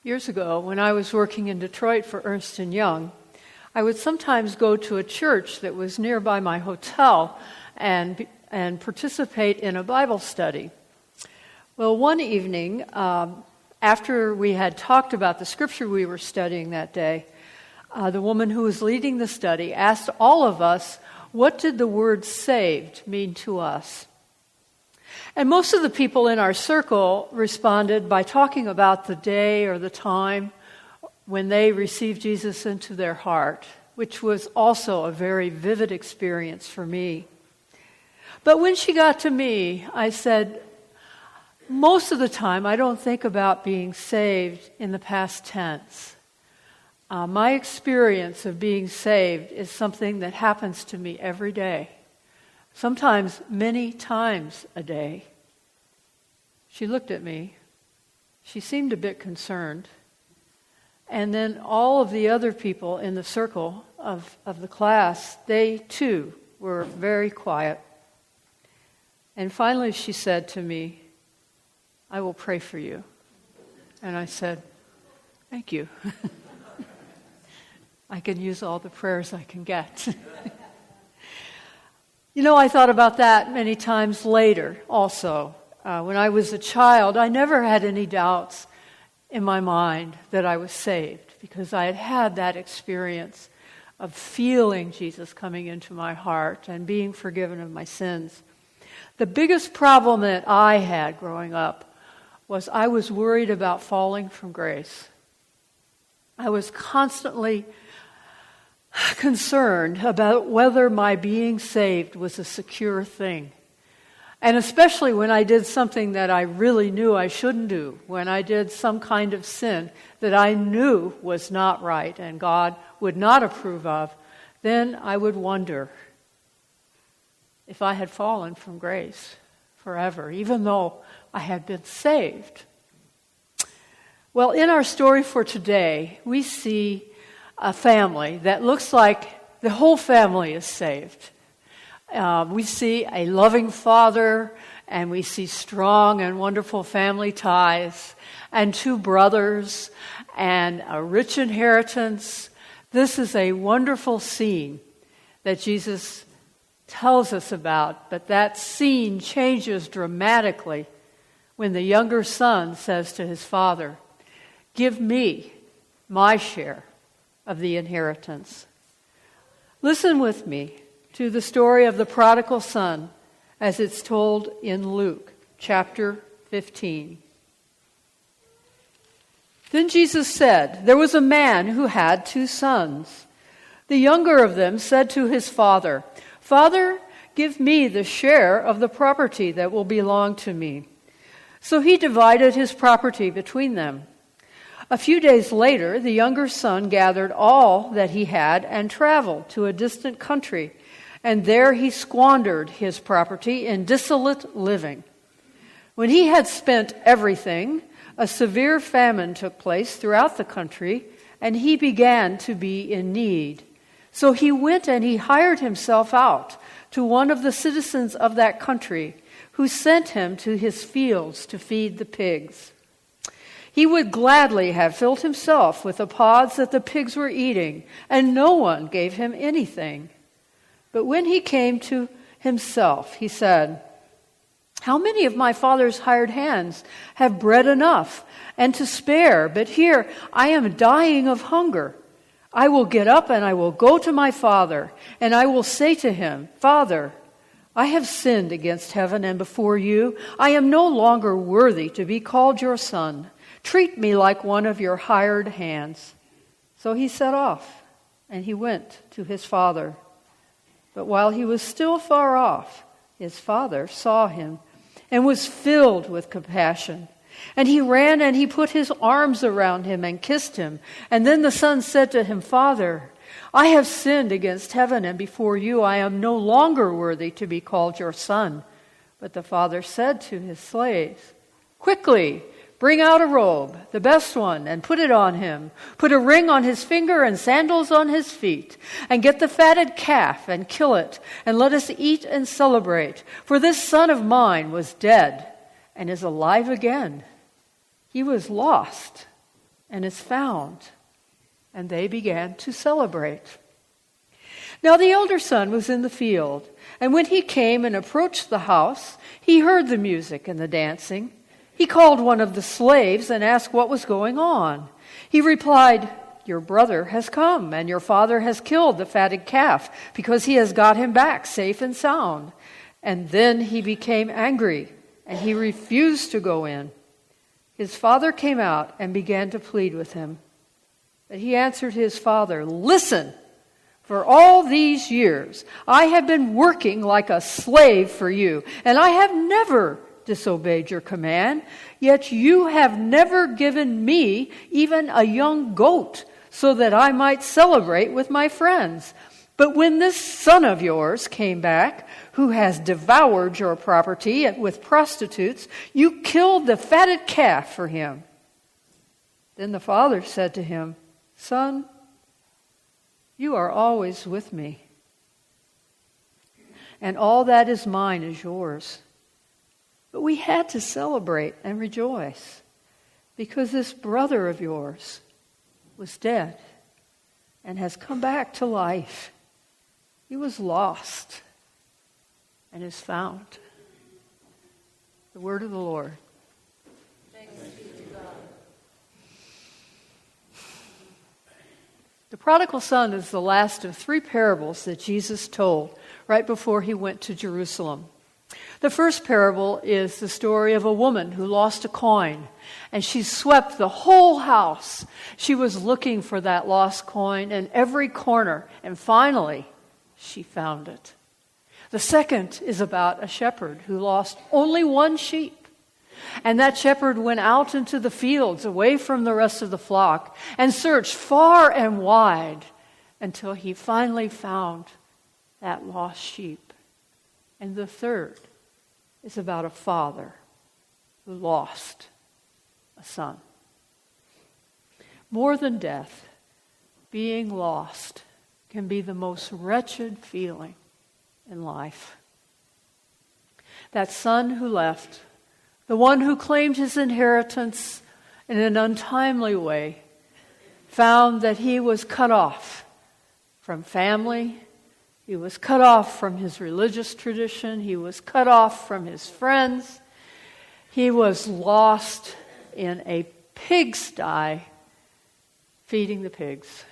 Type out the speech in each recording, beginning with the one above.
Years ago, when I was working in Detroit for Ernst & Young, I would sometimes go to a church that was nearby my hotel and participate in a Bible study. Well, one evening, after we had talked about the scripture we were studying that day, the woman who was leading the study asked all of us, what did the word saved mean to us? And most of the people in our circle responded by talking about the day or the time when they received Jesus into their heart, which was also a very vivid experience for me. But when she got to me, I said, most of the time I don't think about being saved in the past tense. My experience of being saved is something that happens to me every day. Sometimes many times a day. She looked at me. She seemed a bit concerned. And then all of the other people in the circle of the class, they too were very quiet. And finally she said to me, I will pray for you. And I said, thank you. I can use all the prayers I can get. You know, I thought about that many times later also. When I was a child, I never had any doubts in my mind that I was saved because I had had that experience of feeling Jesus coming into my heart and being forgiven of my sins. The biggest problem that I had growing up was I was worried about falling from grace. I was constantly concerned about whether my being saved was a secure thing. And especially when I did something that I really knew I shouldn't do, when I did some kind of sin that I knew was not right and God would not approve of, then I would wonder if I had fallen from grace forever, even though I had been saved. Well, in our story for today, we see a family that looks like the whole family is saved. We see a loving father, and we see strong and wonderful family ties, and two brothers, and a rich inheritance. This is a wonderful scene that Jesus tells us about, but that scene changes dramatically when the younger son says to his father, give me my share of the inheritance. Listen with me to the story of the prodigal son as it's told in Luke chapter 15. Then Jesus said, there was a man who had 2 sons. The younger of them said to his father, Father, give me the share of the property that will belong to me. So he divided his property between them. A few days later, the younger son gathered all that he had and traveled to a distant country, and there he squandered his property in dissolute living. When he had spent everything, a severe famine took place throughout the country, and he began to be in need. So he went and he hired himself out to one of the citizens of that country, who sent him to his fields to feed the pigs. He would gladly have filled himself with the pods that the pigs were eating, and no one gave him anything. But when he came to himself, he said, how many of my father's hired hands have bread enough and to spare, but here I am dying of hunger. I will get up and I will go to my father, and I will say to him, Father, I have sinned against heaven and before you. I am no longer worthy to be called your son. Treat me like one of your hired hands. So he set off, and he went to his father. But while he was still far off, his father saw him and was filled with compassion. And he ran and he put his arms around him and kissed him. And then the son said to him, Father, I have sinned against heaven and before you. I am no longer worthy to be called your son. But the father said to his slaves, quickly, bring out a robe, the best one, and put it on him. Put a ring on his finger and sandals on his feet. And get the fatted calf and kill it, and let us eat and celebrate. For this son of mine was dead and is alive again. He was lost and is found." And they began to celebrate. Now the elder son was in the field, and when he came and approached the house, he heard the music and the dancing. He called one of the slaves and asked what was going on. He replied, "Your brother has come, and your father has killed the fatted calf, because he has got him back safe and sound." And then he became angry, and he refused to go in. His father came out and began to plead with him. But he answered his father, "Listen, for all these years I have been working like a slave for you, and I have never disobeyed your command, yet you have never given me even a young goat so that I might celebrate with my friends. But when this son of yours came back, who has devoured your property with prostitutes, you killed the fatted calf for him." Then the father said to him, "Son, you are always with me, and all that is mine is yours. But we had to celebrate and rejoice, because this brother of yours was dead and has come back to life. He was lost and is found." The word of the Lord. Thanks be to God. The prodigal son is the last of three parables that Jesus told right before he went to Jerusalem. The first parable is the story of a woman who lost a coin, and she swept the whole house. She was looking for that lost coin in every corner, and finally, she found it. The second is about a shepherd who lost only one sheep, and that shepherd went out into the fields away from the rest of the flock and searched far and wide until he finally found that lost sheep. And the third is about a father who lost a son. More than death, being lost can be the most wretched feeling in life. That son who left, the one who claimed his inheritance in an untimely way, found that he was cut off from family. He was cut off from his religious tradition. He was cut off from his friends. He was lost in a pigsty feeding the pigs.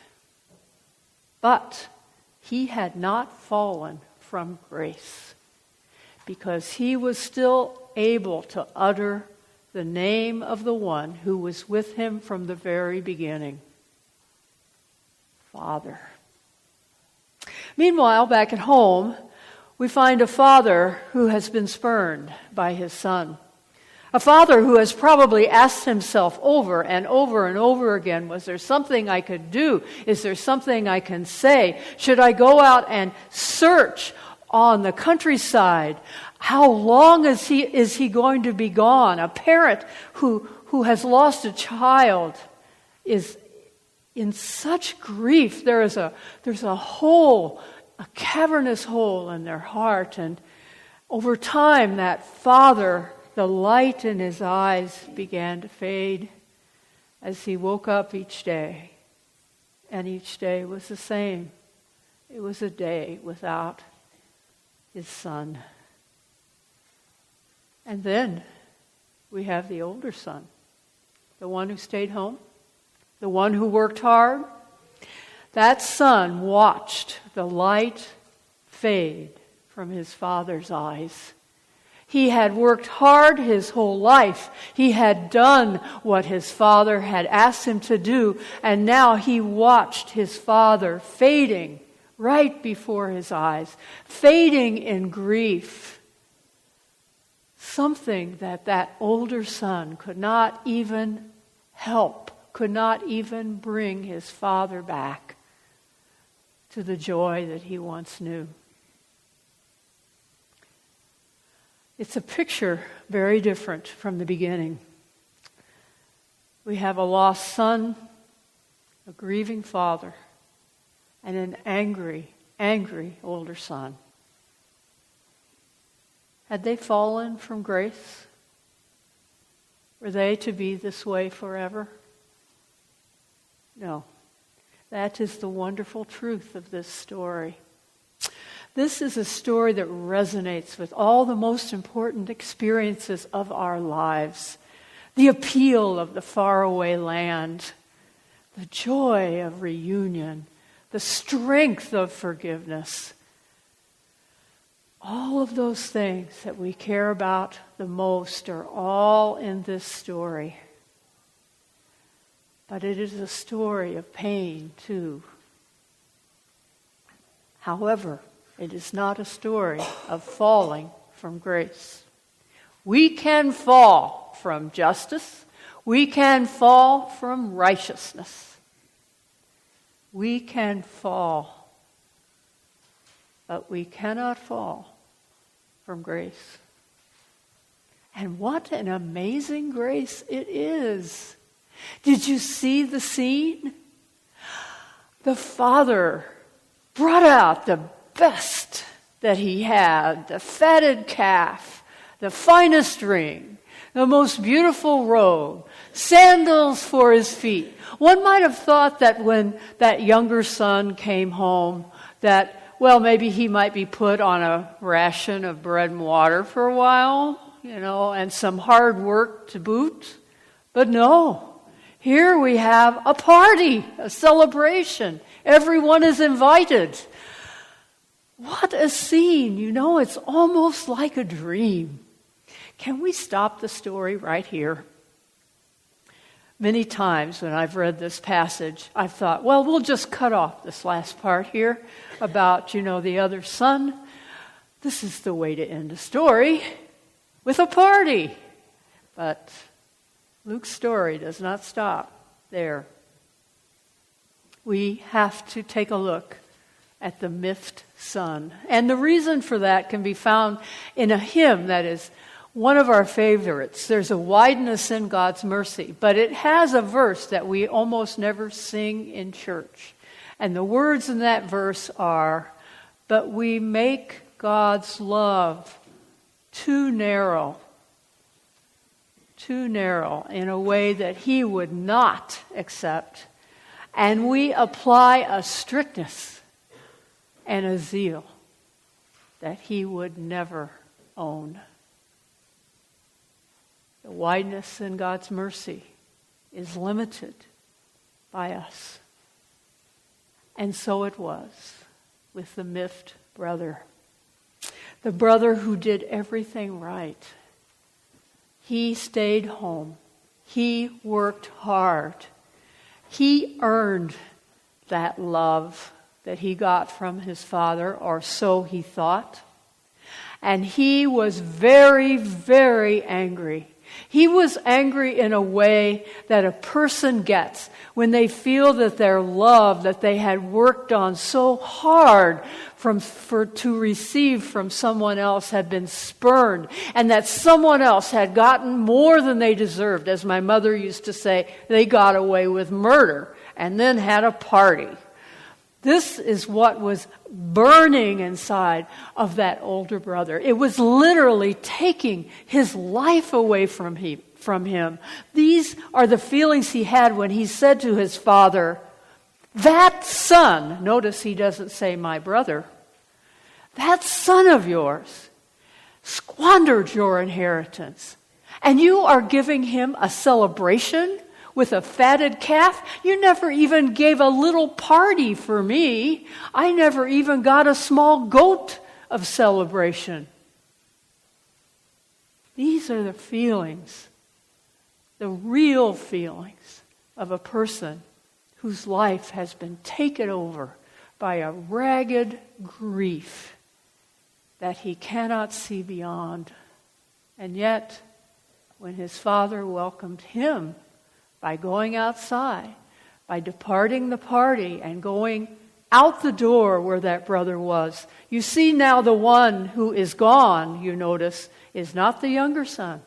But he had not fallen from grace, because he was still able to utter the name of the one who was with him from the very beginning. Father. Meanwhile, back at home, we find a father who has been spurned by his son. A father who has probably asked himself over and over and over again, was there something I could do? Is there something I can say? Should I go out and search on the countryside? How long is he going to be gone? A parent who has lost a child is in such grief. There's a hole, a cavernous hole in their heart. And over time, that father, the light in his eyes began to fade as he woke up each day. And each day was the same. It was a day without his son. And then we have the older son, the one who stayed home, the one who worked hard. That son watched the light fade from his father's eyes. He had worked hard his whole life. He had done what his father had asked him to do, and now he watched his father fading right before his eyes, fading in grief. Something that older son could not even help, could not even bring his father back to the joy that he once knew. It's a picture very different from the beginning. We have a lost son, a grieving father, and an angry, angry older son. Had they fallen from grace? Were they to be this way forever? No. That is the wonderful truth of this story. This is a story that resonates with all the most important experiences of our lives. The appeal of the faraway land, the joy of reunion, the strength of forgiveness. All of those things that we care about the most are all in this story. But it is a story of pain, too. However, it is not a story of falling from grace. We can fall from justice. We can fall from righteousness. We can fall, but we cannot fall from grace. And what an amazing grace it is. Did you see the scene? The Father brought out the best that he had, the fatted calf, the finest ring, the most beautiful robe, sandals for his feet. One might have thought that when that younger son came home, that, well, maybe he might be put on a ration of bread and water for a while, and some hard work to boot. But no. Here we have a party, a celebration. Everyone is invited. What a scene. It's almost like a dream. Can we stop the story right here? Many times when I've read this passage, I've thought, well, we'll just cut off this last part here about, the other son. This is the way to end a story, with a party. But Luke's story does not stop there. We have to take a look at the miffed son. And the reason for that can be found in a hymn that is one of our favorites. There's a wideness in God's mercy, but it has a verse that we almost never sing in church. And the words in that verse are, "But we make God's love too narrow in a way that he would not accept. And we apply a strictness and a zeal that he would never own." The wideness in God's mercy is limited by us. And so it was with the miffed brother. The brother who did everything right. He stayed home. He worked hard. He earned that love that he got from his father, or so he thought. And he was very, very angry. He was angry in a way that a person gets when they feel that their love that they had worked on so hard to receive from someone else had been spurned, and that someone else had gotten more than they deserved. As my mother used to say, they got away with murder and then had a party. This is what was burning inside of that older brother. It was literally taking his life away from him. These are the feelings he had when he said to his father, "That son," notice he doesn't say my brother, "that son of yours squandered your inheritance, and you are giving him a celebration with a fatted calf? You never even gave a little party for me. I never even got a small goat of celebration." These are the feelings, the real feelings of a person whose life has been taken over by a ragged grief that he cannot see beyond. And yet, when his father welcomed him by going outside, by departing the party and going out the door where that brother was, you see now the one who is gone, you notice, is not the younger son.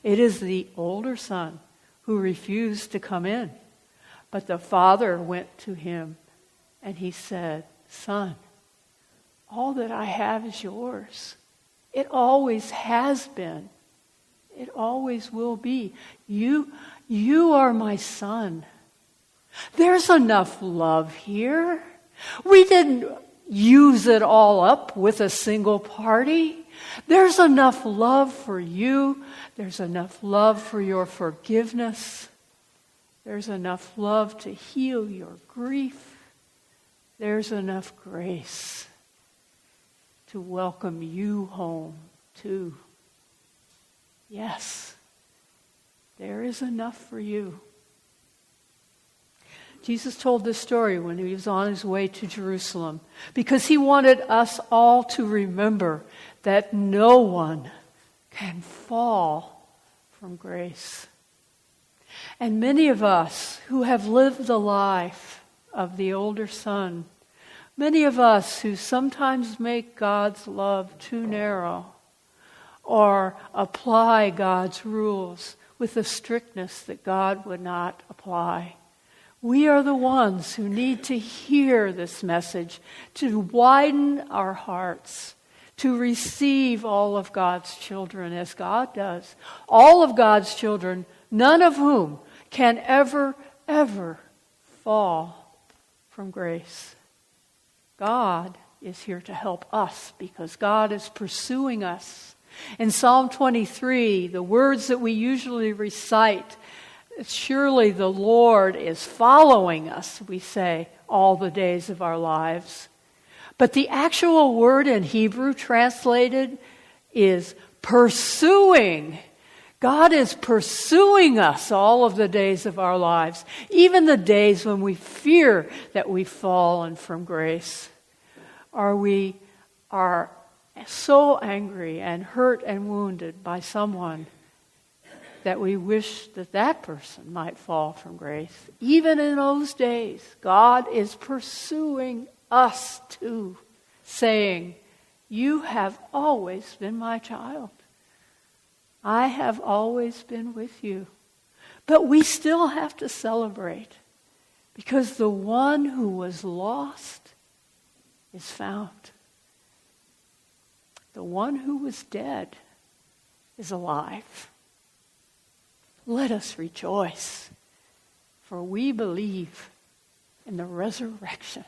It is the older son who refused to come in. But the father went to him and he said, "Son, all that I have is yours. It always has been. It always will be. You are my son. There's enough love here. We didn't use it all up with a single party. There's enough love for you. There's enough love for your forgiveness. There's enough love to heal your grief. There's enough grace to welcome you home too. Yes, there is enough for you. Jesus told this story when he was on his way to Jerusalem because he wanted us all to remember that no one can fall from grace. And many of us who have lived the life of the older son, many of us who sometimes make God's love too narrow or apply God's rules with a strictness that God would not apply, we are the ones who need to hear this message, to widen our hearts, to receive all of God's children as God does. All of God's children, none of whom can ever fall from grace. God is here to help us because God is pursuing us. In Psalm 23, the words that we usually recite, surely the Lord is following us, we say, all the days of our lives. But the actual word in Hebrew translated is pursuing. God is pursuing us all of the days of our lives, even the days when we fear that we've fallen from grace, or we are so angry and hurt and wounded by someone that we wish that that person might fall from grace. Even in those days, God is pursuing us too, saying, you have always been my child. I have always been with you. But we still have to celebrate because the one who was lost is found. The one who was dead is alive. Let us rejoice, for we believe in the resurrection